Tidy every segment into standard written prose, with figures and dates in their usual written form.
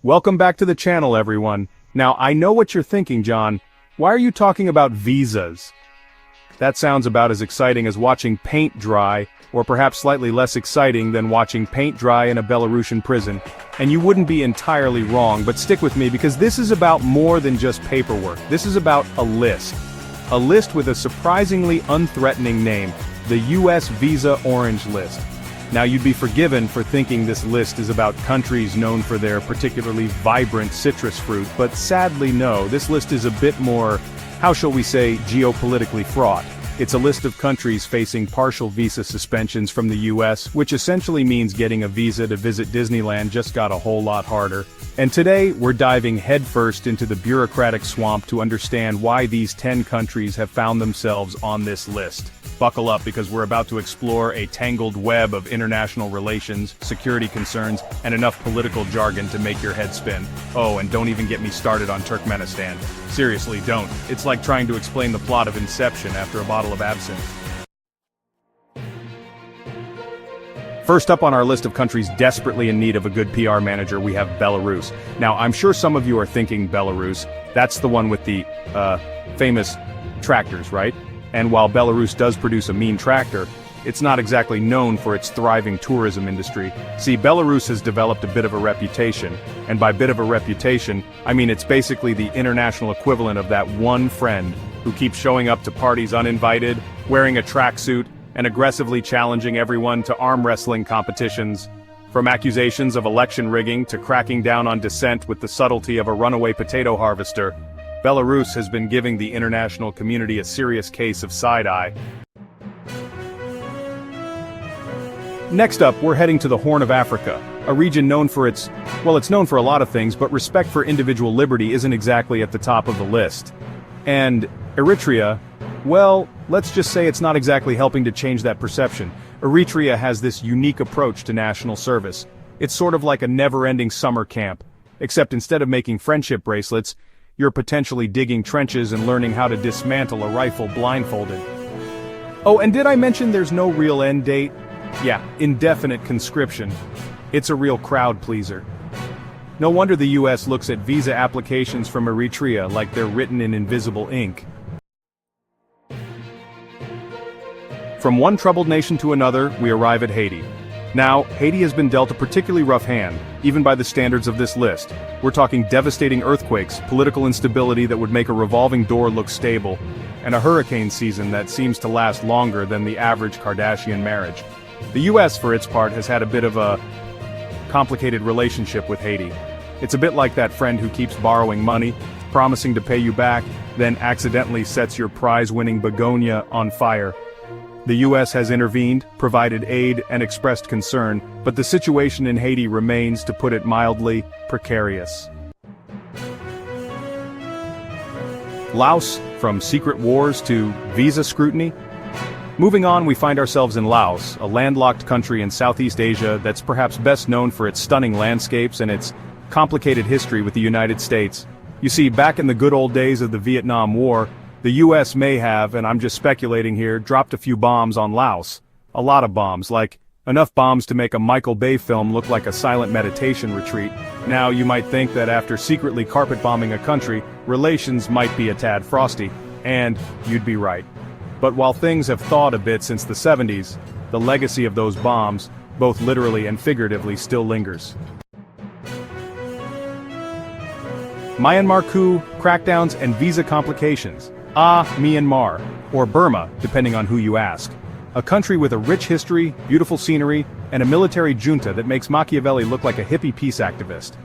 Welcome back to the channel, everyone. Now, I know what you're thinking, John. Why are you talking about visas? That sounds about as exciting as watching paint dry, or perhaps slightly less exciting than watching paint dry in a Belarusian prison. And you wouldn't be entirely wrong, but stick with me because this is about more than just paperwork. This is about a list. A list with a surprisingly unthreatening name, the US Visa Orange List. Now, you'd be forgiven for thinking this list is about countries known for their particularly vibrant citrus fruit, but sadly no, this list is a bit more, how shall we say, geopolitically fraught. It's a list of countries facing partial visa suspensions from the US, which essentially means getting a visa to visit Disneyland just got a whole lot harder. And today, we're diving headfirst into the bureaucratic swamp to understand why these 10 countries have found themselves on this list. Buckle up because we're about to explore a tangled web of international relations, security concerns, and enough political jargon to make your head spin. Oh, and don't even get me started on Turkmenistan. Seriously, don't. It's like trying to explain the plot of Inception after a bottle of absinthe. First up on our list of countries desperately in need of a good PR manager, we have Belarus. Now, I'm sure some of you are thinking Belarus. That's the one with the, famous tractors, right? And while Belarus does produce a mean tractor, it's not exactly known for its thriving tourism industry. See, Belarus has developed a bit of a reputation, and by bit of a reputation, I mean it's basically the international equivalent of that one friend who keeps showing up to parties uninvited, wearing a tracksuit, and aggressively challenging everyone to arm wrestling competitions. From accusations of election rigging to cracking down on dissent with the subtlety of a runaway potato harvester, Belarus has been giving the international community a serious case of side-eye. Next up, we're heading to the Horn of Africa, a region known for its, well, it's known for a lot of things, but respect for individual liberty isn't exactly at the top of the list. And Eritrea, well, let's just say it's not exactly helping to change that perception. Eritrea has this unique approach to national service. It's sort of like a never-ending summer camp, except instead of making friendship bracelets, you're potentially digging trenches and learning how to dismantle a rifle blindfolded. Oh, and did I mention there's no real end date? Yeah, indefinite conscription. It's a real crowd pleaser. No wonder the US looks at visa applications from Eritrea like they're written in invisible ink. From one troubled nation to another, we arrive at Haiti. Now, Haiti has been dealt a particularly rough hand, even by the standards of this list. We're talking devastating earthquakes, political instability that would make a revolving door look stable, and a hurricane season that seems to last longer than the average Kardashian marriage. The US, for its part, has had a bit of a complicated relationship with Haiti. It's a bit like that friend who keeps borrowing money, promising to pay you back, then accidentally sets your prize-winning begonia on fire. The US has intervened, provided aid, and expressed concern, but the situation in Haiti remains, to put it mildly, precarious. Laos, from secret wars to visa scrutiny? Moving on, we find ourselves in Laos, a landlocked country in Southeast Asia that's perhaps best known for its stunning landscapes and its complicated history with the United States. You see, back in the good old days of the Vietnam War, the US may have, and I'm just speculating here, dropped a few bombs on Laos. A lot of bombs, like enough bombs to make a Michael Bay film look like a silent meditation retreat. Now, you might think that after secretly carpet bombing a country, relations might be a tad frosty. And you'd be right. But while things have thawed a bit since the 70s, the legacy of those bombs, both literally and figuratively, still lingers. Myanmar coup, crackdowns, and visa complications. Myanmar, or Burma, depending on who you ask. A country with a rich history, beautiful scenery, and a military junta that makes Machiavelli look like a hippie peace activist.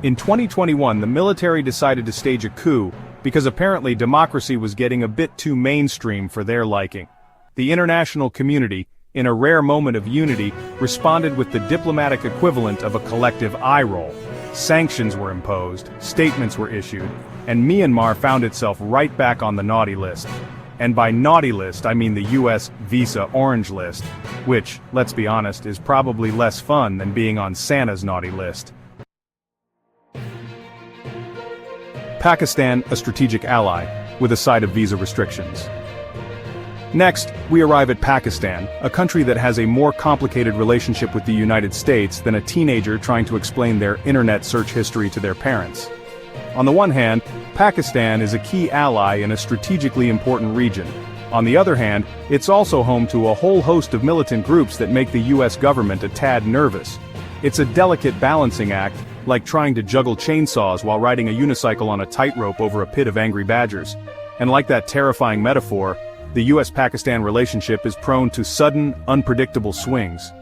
In 2021, the military decided to stage a coup because apparently democracy was getting a bit too mainstream for their liking. The international community, in a rare moment of unity, responded with the diplomatic equivalent of a collective eye roll. Sanctions were imposed, statements were issued, and Myanmar found itself right back on the naughty list. And by naughty list, I mean the US Visa Orange List, which, let's be honest, is probably less fun than being on Santa's naughty list. Pakistan, a strategic ally, with a side of visa restrictions. Next, we arrive at Pakistan, a country that has a more complicated relationship with the United States than a teenager trying to explain their internet search history to their parents. On the one hand, Pakistan is a key ally in a strategically important region. On the other hand, it's also home to a whole host of militant groups that make the US government a tad nervous. It's a delicate balancing act, like trying to juggle chainsaws while riding a unicycle on a tightrope over a pit of angry badgers. And like that terrifying metaphor, the US-Pakistan relationship is prone to sudden, unpredictable swings.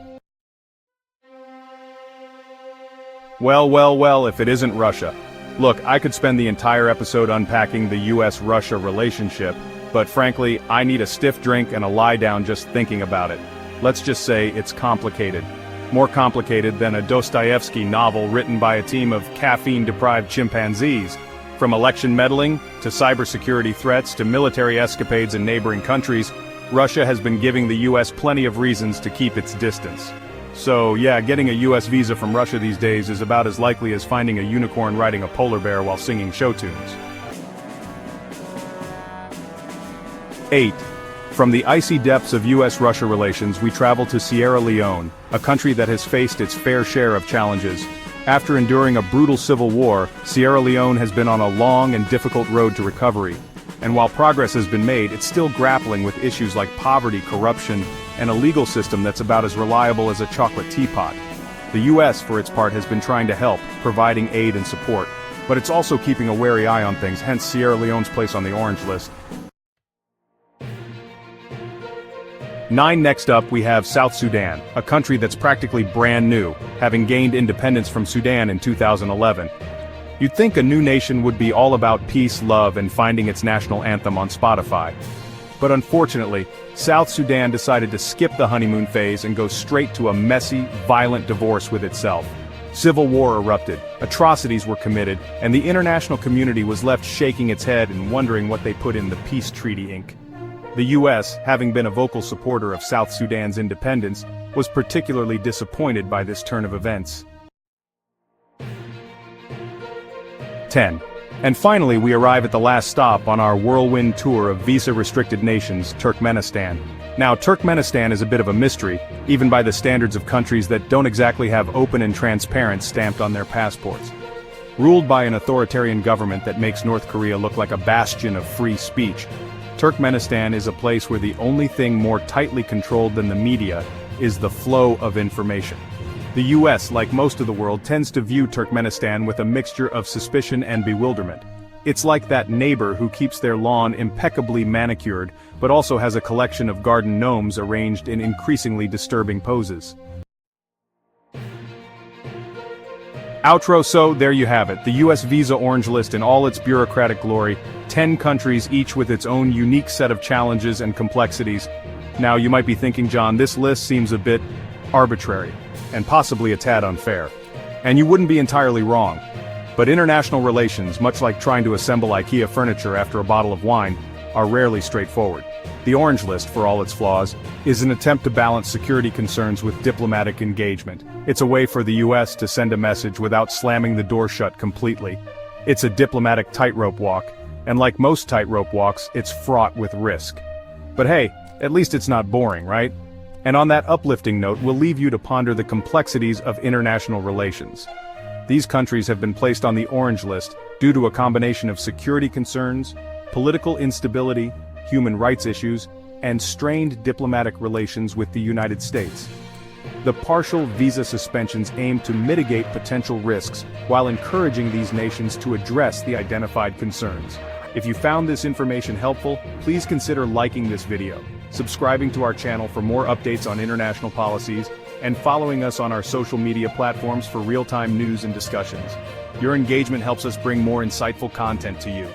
Well, if it isn't Russia. Look, I could spend the entire episode unpacking the US-Russia relationship, but frankly, I need a stiff drink and a lie down just thinking about it. Let's just say it's complicated. More complicated than a Dostoevsky novel written by a team of caffeine-deprived chimpanzees. From election meddling, to cybersecurity threats, to military escapades in neighboring countries, Russia has been giving the US plenty of reasons to keep its distance. So yeah, getting a US visa from Russia these days is about as likely as finding a unicorn riding a polar bear while singing show tunes. 8. From the icy depths of US-Russia relations we travel to Sierra Leone, a country that has faced its fair share of challenges. After enduring a brutal civil war, Sierra Leone has been on a long and difficult road to recovery. And while progress has been made, it's still grappling with issues like poverty, corruption, and a legal system that's about as reliable as a chocolate teapot. The US, for its part, has been trying to help, providing aid and support, but it's also keeping a wary eye on things, hence Sierra Leone's place on the orange list. 9. Next up, we have South Sudan, a country that's practically brand new, having gained independence from Sudan in 2011. You'd think a new nation would be all about peace, love, and finding its national anthem on Spotify. But unfortunately, South Sudan decided to skip the honeymoon phase and go straight to a messy, violent divorce with itself. Civil war erupted, atrocities were committed, and the international community was left shaking its head and wondering what they put in the peace treaty ink. The US, having been a vocal supporter of South Sudan's independence, was particularly disappointed by this turn of events. 10. And finally we arrive at the last stop on our whirlwind tour of visa-restricted nations, Turkmenistan. Now, Turkmenistan is a bit of a mystery, even by the standards of countries that don't exactly have open and transparent stamped on their passports. Ruled by an authoritarian government that makes North Korea look like a bastion of free speech, Turkmenistan is a place where the only thing more tightly controlled than the media is the flow of information. The US, like most of the world, tends to view Turkmenistan with a mixture of suspicion and bewilderment. It's like that neighbor who keeps their lawn impeccably manicured, but also has a collection of garden gnomes arranged in increasingly disturbing poses. Outro. So there you have it, the US visa orange list in all its bureaucratic glory, 10 countries each with its own unique set of challenges and complexities. Now you might be thinking, John, this list seems a bit arbitrary, and possibly a tad unfair. And you wouldn't be entirely wrong. But international relations, much like trying to assemble IKEA furniture after a bottle of wine, are rarely straightforward. The orange list, for all its flaws, is an attempt to balance security concerns with diplomatic engagement. It's a way for the US to send a message without slamming the door shut completely. It's a diplomatic tightrope walk, and like most tightrope walks, it's fraught with risk. But hey, at least it's not boring, right? And on that uplifting note, we'll leave you to ponder the complexities of international relations. These countries have been placed on the orange list due to a combination of security concerns, political instability, human rights issues, and strained diplomatic relations with the United States. The partial visa suspensions aim to mitigate potential risks while encouraging these nations to address the identified concerns. If you found this information helpful, please consider liking this video, subscribing to our channel for more updates on international policies, and following us on our social media platforms for real-time news and discussions. Your engagement helps us bring more insightful content to you.